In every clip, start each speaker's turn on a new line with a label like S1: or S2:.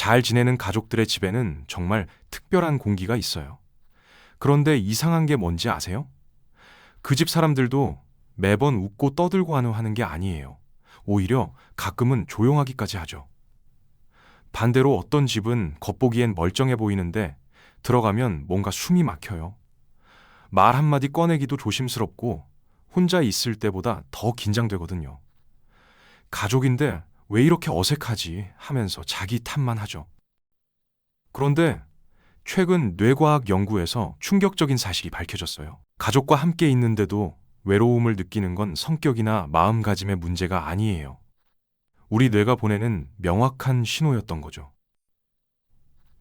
S1: 잘 지내는 가족들의 집에는 정말 특별한 공기가 있어요. 그런데 이상한 게 뭔지 아세요? 그 집 사람들도 매번 웃고 떠들고 하는 게 아니에요. 오히려 가끔은 조용하기까지 하죠. 반대로 어떤 집은 겉보기엔 멀쩡해 보이는데 들어가면 뭔가 숨이 막혀요. 말 한마디 꺼내기도 조심스럽고 혼자 있을 때보다 더 긴장되거든요. 가족인데 왜 이렇게 어색하지 하면서 자기 탓만 하죠. 그런데 최근 뇌과학 연구에서 충격적인 사실이 밝혀졌어요. 가족과 함께 있는데도 외로움을 느끼는 건 성격이나 마음가짐의 문제가 아니에요. 우리 뇌가 보내는 명확한 신호였던 거죠.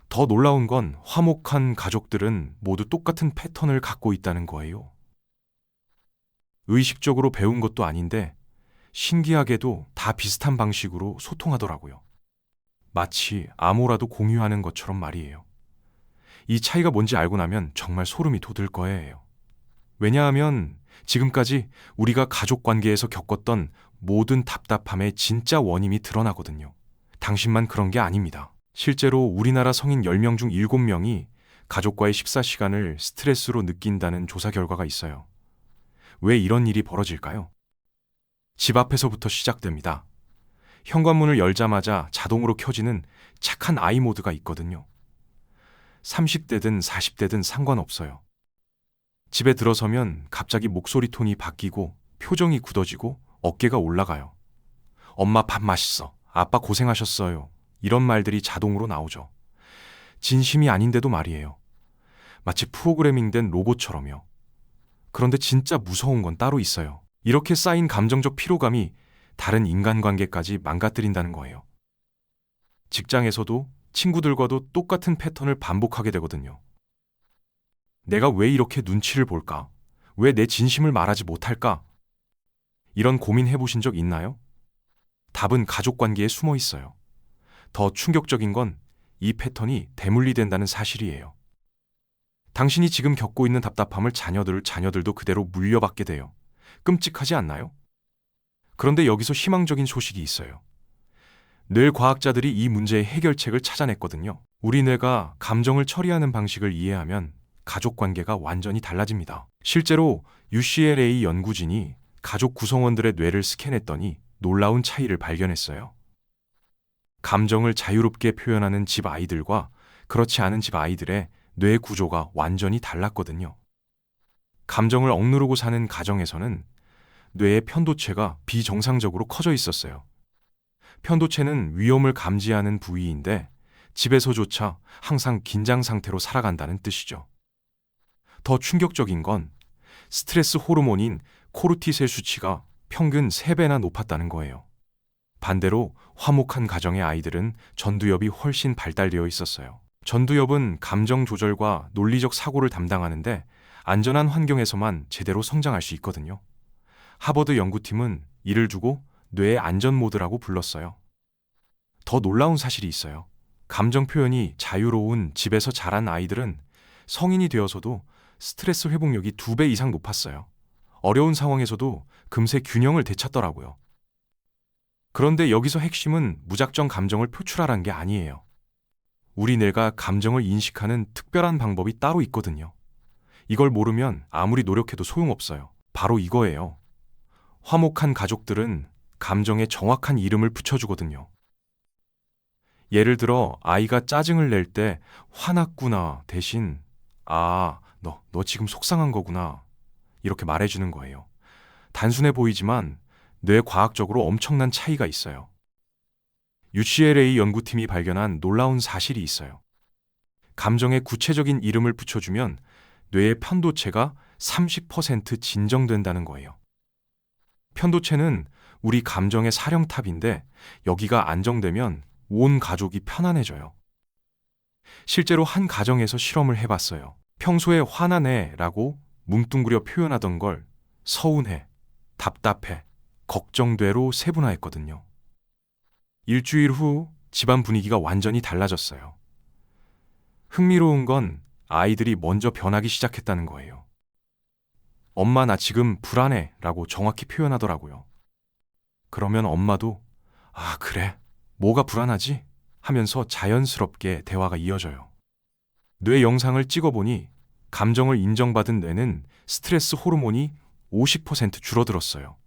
S1: 더 놀라운 건 화목한 가족들은 모두 똑같은 패턴을 갖고 있다는 거예요. 의식적으로 배운 것도 아닌데 신기하게도 다 비슷한 방식으로 소통하더라고요. 마치 암호라도 공유하는 것처럼 말이에요. 이 차이가 뭔지 알고 나면 정말 소름이 돋을 거예요. 왜냐하면 지금까지 우리가 가족 관계에서 겪었던 모든 답답함의 진짜 원인이 드러나거든요. 당신만 그런 게 아닙니다. 실제로 우리나라 성인 10명 중 7명이 가족과의 식사 시간을 스트레스로 느낀다는 조사 결과가 있어요. 왜 이런 일이 벌어질까요? 집 앞에서부터 시작됩니다. 현관문을 열자마자 자동으로 켜지는 착한 아이 모드가 있거든요. 30대든 40대든 상관없어요. 집에 들어서면 갑자기 목소리 톤이 바뀌고 표정이 굳어지고 어깨가 올라가요. 엄마 밥 맛있어. 아빠 고생하셨어요. 이런 말들이 자동으로 나오죠. 진심이 아닌데도 말이에요. 마치 프로그래밍된 로봇처럼요. 그런데 진짜 무서운 건 따로 있어요. 이렇게 쌓인 감정적 피로감이 다른 인간관계까지 망가뜨린다는 거예요. 직장에서도 친구들과도 똑같은 패턴을 반복하게 되거든요. 내가 왜 이렇게 눈치를 볼까? 왜 내 진심을 말하지 못할까? 이런 고민 해보신 적 있나요? 답은 가족 관계에 숨어 있어요. 더 충격적인 건 이 패턴이 대물리된다는 사실이에요. 당신이 지금 겪고 있는 답답함을 자녀들도 그대로 물려받게 돼요. 끔찍하지 않나요? 그런데 여기서 희망적인 소식이 있어요. 뇌 과학자들이 이 문제의 해결책을 찾아냈거든요. 우리 뇌가 감정을 처리하는 방식을 이해하면 가족 관계가 완전히 달라집니다. 실제로 UCLA 연구진이 가족 구성원들의 뇌를 스캔했더니 놀라운 차이를 발견했어요. 감정을 자유롭게 표현하는 집 아이들과 그렇지 않은 집 아이들의 뇌 구조가 완전히 달랐거든요. 감정을 억누르고 사는 가정에서는 뇌의 편도체가 비정상적으로 커져 있었어요. 편도체는 위험을 감지하는 부위인데 집에서조차 항상 긴장 상태로 살아간다는 뜻이죠. 더 충격적인 건 스트레스 호르몬인 코르티셀 수치가 평균 3배나 높았다는 거예요. 반대로 화목한 가정의 아이들은 전두엽이 훨씬 발달되어 있었어요. 전두엽은 감정 조절과 논리적 사고를 담당하는데 안전한 환경에서만 제대로 성장할 수 있거든요. 하버드 연구팀은 이를 두고 뇌의 안전 모드라고 불렀어요. 더 놀라운 사실이 있어요. 감정 표현이 자유로운 집에서 자란 아이들은 성인이 되어서도 스트레스 회복력이 2배 이상 높았어요. 어려운 상황에서도 금세 균형을 되찾더라고요. 그런데 여기서 핵심은 무작정 감정을 표출하라는 게 아니에요. 우리 뇌가 감정을 인식하는 특별한 방법이 따로 있거든요. 이걸 모르면 아무리 노력해도 소용없어요. 바로 이거예요. 화목한 가족들은 감정에 정확한 이름을 붙여주거든요. 예를 들어 아이가 짜증을 낼 때 화났구나 대신 너 지금 속상한 거구나 이렇게 말해주는 거예요. 단순해 보이지만 뇌과학적으로 엄청난 차이가 있어요. UCLA 연구팀이 발견한 놀라운 사실이 있어요. 감정에 구체적인 이름을 붙여주면 뇌의 편도체가 30% 진정된다는 거예요. 편도체는 우리 감정의 사령탑인데 여기가 안정되면 온 가족이 편안해져요. 실제로 한 가정에서 실험을 해봤어요. 평소에 화나네라고 뭉뚱그려 표현하던 걸 서운해, 답답해, 걱정돼로 세분화했거든요. 일주일 후 집안 분위기가 완전히 달라졌어요. 흥미로운 건 아이들이 먼저 변하기 시작했다는 거예요. 엄마 나 지금 불안해 라고 정확히 표현하더라고요. 그러면 엄마도 그래 뭐가 불안하지? 하면서 자연스럽게 대화가 이어져요. 뇌 영상을 찍어보니 감정을 인정받은 뇌는 스트레스 호르몬이 50% 줄어들었어요.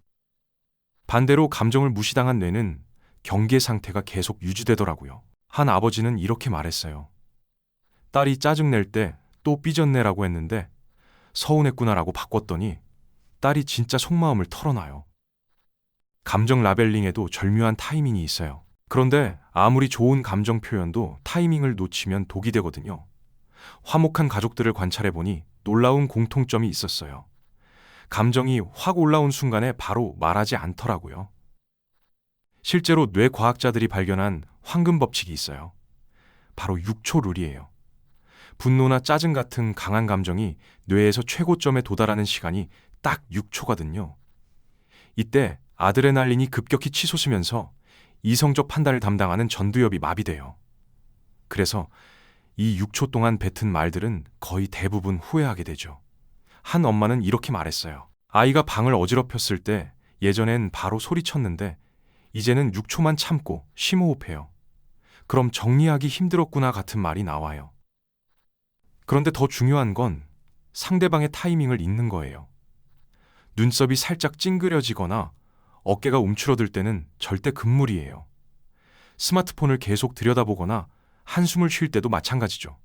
S1: 반대로 감정을 무시당한 뇌는 경계 상태가 계속 유지되더라고요. 한 아버지는 이렇게 말했어요. 딸이 짜증낼 때 또 삐졌네라고 했는데 서운했구나라고 바꿨더니 딸이 진짜 속마음을 털어놔요. 감정 라벨링에도 절묘한 타이밍이 있어요. 그런데 아무리 좋은 감정 표현도 타이밍을 놓치면 독이 되거든요. 화목한 가족들을 관찰해보니 놀라운 공통점이 있었어요. 감정이 확 올라온 순간에 바로 말하지 않더라고요. 실제로 뇌과학자들이 발견한 황금 법칙이 있어요. 바로 6초 룰이에요. 분노나 짜증 같은 강한 감정이 뇌에서 최고점에 도달하는 시간이 딱 6초거든요. 이때 아드레날린이 급격히 치솟으면서 이성적 판단을 담당하는 전두엽이 마비돼요. 그래서 이 6초 동안 뱉은 말들은 거의 대부분 후회하게 되죠. 한 엄마는 이렇게 말했어요. 아이가 방을 어지럽혔을 때 예전엔 바로 소리쳤는데 이제는 6초만 참고 심호흡해요. 그럼 정리하기 힘들었구나 같은 말이 나와요. 그런데 더 중요한 건 상대방의 타이밍을 읽는 거예요. 눈썹이 살짝 찡그려지거나 어깨가 움츠러들 때는 절대 금물이에요. 스마트폰을 계속 들여다보거나 한숨을 쉴 때도 마찬가지죠.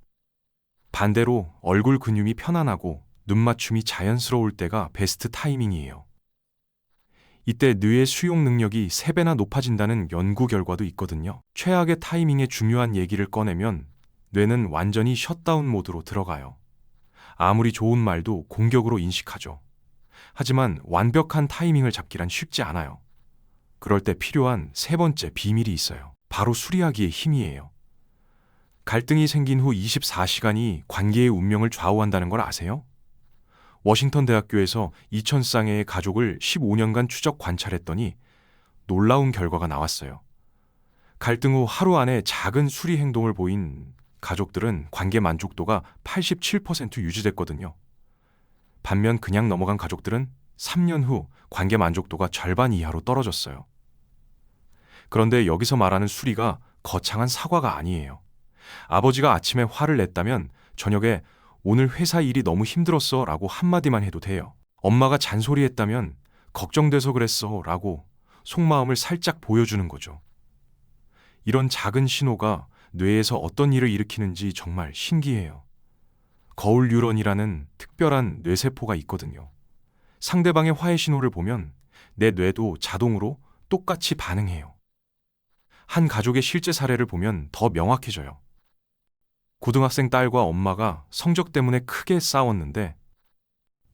S1: 반대로 얼굴 근육이 편안하고 눈맞춤이 자연스러울 때가 베스트 타이밍이에요. 이때 뇌의 수용 능력이 3배나 높아진다는 연구 결과도 있거든요. 최악의 타이밍에 중요한 얘기를 꺼내면 뇌는 완전히 셧다운 모드로 들어가요. 아무리 좋은 말도 공격으로 인식하죠. 하지만 완벽한 타이밍을 잡기란 쉽지 않아요. 그럴 때 필요한 3번째 비밀이 있어요. 바로 수리하기의 힘이에요. 갈등이 생긴 후 24시간이 관계의 운명을 좌우한다는 걸 아세요? 워싱턴 대학교에서 2,000쌍의 가족을 15년간 추적 관찰했더니 놀라운 결과가 나왔어요. 갈등 후 하루 안에 작은 수리 행동을 보인 가족들은 관계 만족도가 87% 유지됐거든요. 반면 그냥 넘어간 가족들은 3년 후 관계 만족도가 절반 이하로 떨어졌어요. 그런데 여기서 말하는 수리가 거창한 사과가 아니에요. 아버지가 아침에 화를 냈다면 저녁에 오늘 회사 일이 너무 힘들었어 라고 한마디만 해도 돼요. 엄마가 잔소리했다면 걱정돼서 그랬어 라고 속마음을 살짝 보여주는 거죠. 이런 작은 신호가 뇌에서 어떤 일을 일으키는지 정말 신기해요. 거울 뉴런이라는 특별한 뇌세포가 있거든요. 상대방의 화해 신호를 보면 내 뇌도 자동으로 똑같이 반응해요. 한 가족의 실제 사례를 보면 더 명확해져요. 고등학생 딸과 엄마가 성적 때문에 크게 싸웠는데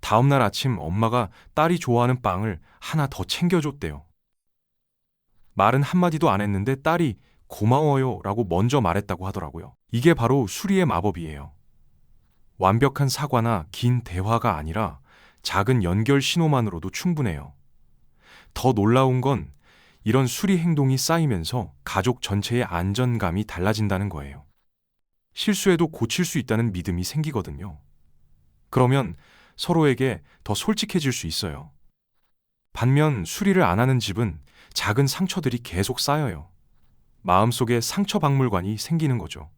S1: 다음날 아침 엄마가 딸이 좋아하는 빵을 하나 더 챙겨줬대요. 말은 한마디도 안 했는데 딸이 고마워요 라고 먼저 말했다고 하더라고요. 이게 바로 수리의 마법이에요. 완벽한 사과나 긴 대화가 아니라 작은 연결 신호만으로도 충분해요. 더 놀라운 건 이런 수리 행동이 쌓이면서 가족 전체의 안전감이 달라진다는 거예요. 실수해도 고칠 수 있다는 믿음이 생기거든요. 그러면 서로에게 더 솔직해질 수 있어요. 반면 수리를 안 하는 집은 작은 상처들이 계속 쌓여요. 마음속에 상처 박물관이 생기는 거죠.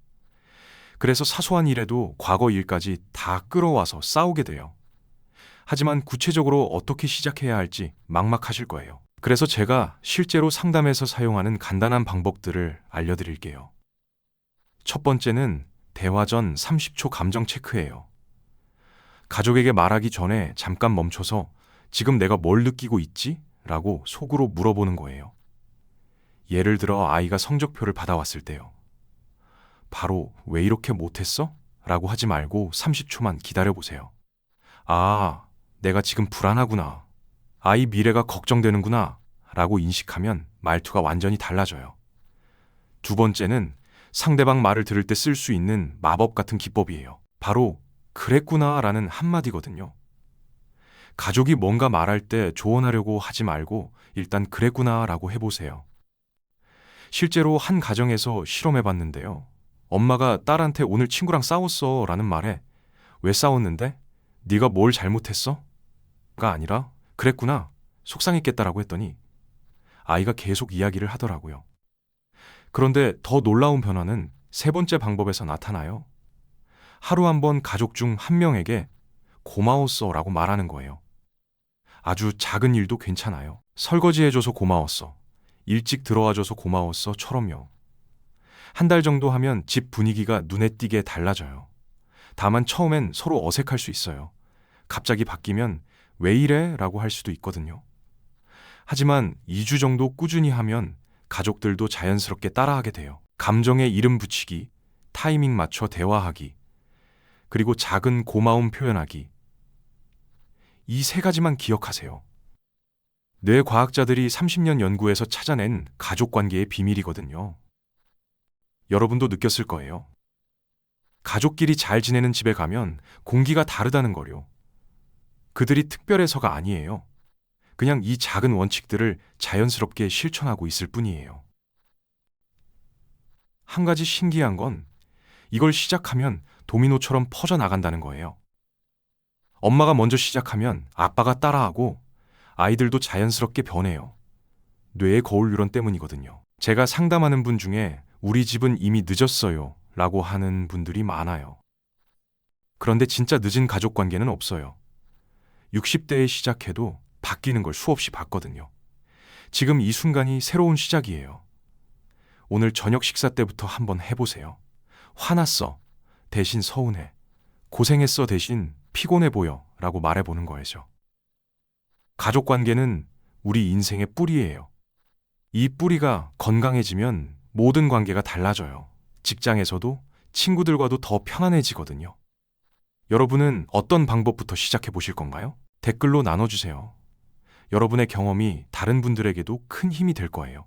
S1: 그래서 사소한 일에도 과거 일까지 다 끌어와서 싸우게 돼요. 하지만 구체적으로 어떻게 시작해야 할지 막막하실 거예요. 그래서 제가 실제로 상담에서 사용하는 간단한 방법들을 알려드릴게요. 첫 번째는 대화 전 30초 감정 체크예요. 가족에게 말하기 전에 잠깐 멈춰서 지금 내가 뭘 느끼고 있지? 라고 속으로 물어보는 거예요. 예를 들어 아이가 성적표를 받아왔을 때요. 바로 왜 이렇게 못했어? 라고 하지 말고 30초만 기다려보세요. 아, 내가 지금 불안하구나. 아이 미래가 걱정되는구나. 라고 인식하면 말투가 완전히 달라져요. 두 번째는 상대방 말을 들을 때 쓸 수 있는 마법 같은 기법이에요. 바로 그랬구나 라는 한마디거든요. 가족이 뭔가 말할 때 조언하려고 하지 말고 일단 그랬구나 라고 해보세요. 실제로 한 가정에서 실험해봤는데요. 엄마가 딸한테 오늘 친구랑 싸웠어 라는 말에 왜 싸웠는데? 네가 뭘 잘못했어? 가 아니라 그랬구나 속상했겠다라고 했더니 아이가 계속 이야기를 하더라고요. 그런데 더 놀라운 변화는 세 번째 방법에서 나타나요. 하루 한 번 가족 중 한 명에게 고마웠어 라고 말하는 거예요. 아주 작은 일도 괜찮아요. 설거지해줘서 고마웠어. 일찍 들어와줘서 고마웠어.처럼요. 한 달 정도 하면 집 분위기가 눈에 띄게 달라져요. 다만 처음엔 서로 어색할 수 있어요. 갑자기 바뀌면 왜 이래? 라고 할 수도 있거든요. 하지만 2주 정도 꾸준히 하면 가족들도 자연스럽게 따라하게 돼요. 감정에 이름 붙이기, 타이밍 맞춰 대화하기, 그리고 작은 고마움 표현하기. 이 세 가지만 기억하세요. 뇌과학자들이 30년 연구에서 찾아낸 가족 관계의 비밀이거든요. 여러분도 느꼈을 거예요. 가족끼리 잘 지내는 집에 가면 공기가 다르다는 거요. 그들이 특별해서가 아니에요. 그냥 이 작은 원칙들을 자연스럽게 실천하고 있을 뿐이에요. 한 가지 신기한 건 이걸 시작하면 도미노처럼 퍼져나간다는 거예요. 엄마가 먼저 시작하면 아빠가 따라하고 아이들도 자연스럽게 변해요. 뇌의 거울 유런 때문이거든요. 제가 상담하는 분 중에 우리 집은 이미 늦었어요 라고 하는 분들이 많아요. 그런데 진짜 늦은 가족 관계는 없어요. 60대에 시작해도 바뀌는 걸 수없이 봤거든요. 지금 이 순간이 새로운 시작이에요. 오늘 저녁 식사 때부터 한번 해보세요. 화났어 대신 서운해. 고생했어 대신 피곤해 보여 라고 말해보는 거예요. 가족 관계는 우리 인생의 뿌리예요. 이 뿌리가 건강해지면 모든 관계가 달라져요. 직장에서도 친구들과도 더 편안해지거든요. 여러분은 어떤 방법부터 시작해 보실 건가요? 댓글로 나눠주세요. 여러분의 경험이 다른 분들에게도 큰 힘이 될 거예요.